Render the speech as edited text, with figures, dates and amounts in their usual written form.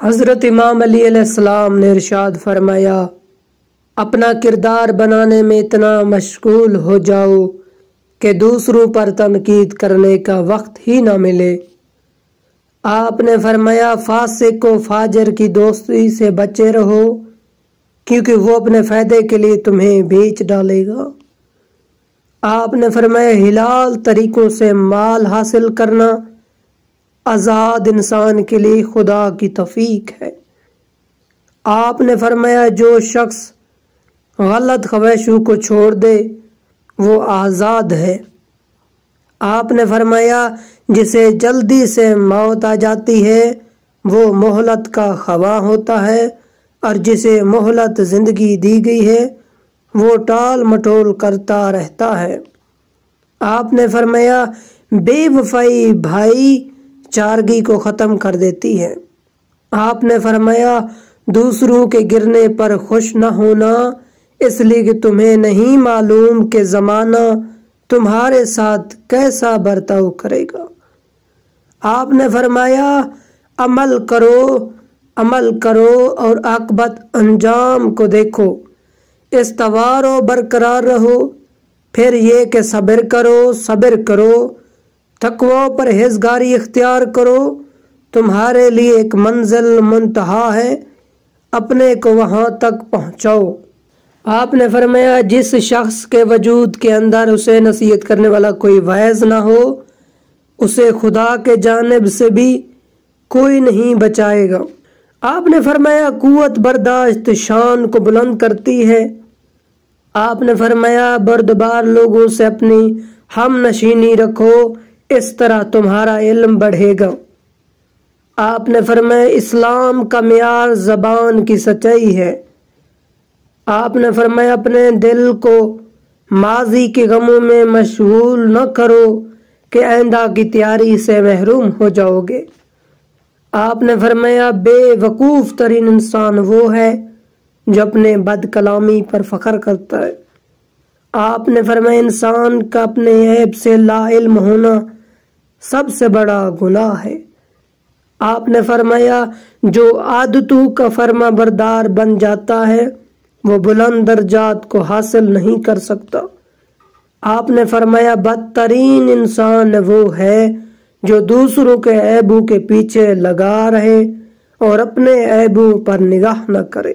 حضرت امام علی علیہ السلام نے ارشاد فرمایا، اپنا کردار بنانے میں اتنا مشغول ہو جاؤ کہ دوسروں پر تنقید کرنے کا وقت ہی نہ ملے۔ آپ نے فرمایا، فاسق و فاجر کی دوستی سے بچے رہو، کیونکہ وہ اپنے فائدے کے لیے تمہیں بیچ ڈالے گا۔ آپ نے فرمایا، حلال طریقوں سے مال حاصل کرنا آزاد انسان کے لیے خدا کی توفیق ہے۔ آپ نے فرمایا، جو شخص غلط خواہشوں کو چھوڑ دے وہ آزاد ہے۔ آپ نے فرمایا، جسے جلدی سے موت آ جاتی ہے وہ مہلت کا خواہ ہوتا ہے، اور جسے مہلت زندگی دی گئی ہے وہ ٹال مٹول کرتا رہتا ہے۔ آپ نے فرمایا، بے وفائی بھائی چارگی کو ختم کر دیتی ہے۔ آپ نے فرمایا، دوسروں کے گرنے پر خوش نہ ہونا، اس لیے کہ تمہیں نہیں معلوم کہ زمانہ تمہارے ساتھ کیسا برتاؤ کرے گا۔ آپ نے فرمایا، عمل کرو اور عاقبت انجام کو دیکھو، استوار و برقرار رہو، پھر یہ کہ صبر کرو، تقوی و پرہیزگاری اختیار کرو، تمہارے لیے ایک منزل منتہا ہے، اپنے کو وہاں تک پہنچاؤ۔ آپ نے فرمایا، جس شخص کے وجود کے اندر اسے نصیحت کرنے والا کوئی واعظ نہ ہو، اسے خدا کے جانب سے بھی کوئی نہیں بچائے گا۔ آپ نے فرمایا، قوت برداشت شان کو بلند کرتی ہے۔ آپ نے فرمایا، بردبار لوگوں سے اپنی ہم نشینی رکھو، اس طرح تمہارا علم بڑھے گا۔ آپ نے فرمایا، اسلام کا معیار زبان کی سچائی ہے۔ آپ نے فرمایا، اپنے دل کو ماضی کے غموں میں مشغول نہ کرو کہ آئندہ کی تیاری سے محروم ہو جاؤ گے۔ آپ نے فرمایا، بے وقوف ترین انسان وہ ہے جو اپنے بد کلامی پر فخر کرتا ہے۔ آپ نے فرمایا، انسان کا اپنے عیب سے لا علم ہونا سب سے بڑا گناہ ہے۔ آپ نے فرمایا، جو عادتوں کا فرما بردار بن جاتا ہے وہ بلند درجات کو حاصل نہیں کر سکتا۔ آپ نے فرمایا، بدترین انسان وہ ہے جو دوسروں کے عیبوں کے پیچھے لگا رہے اور اپنے عیبوں پر نگاہ نہ کرے۔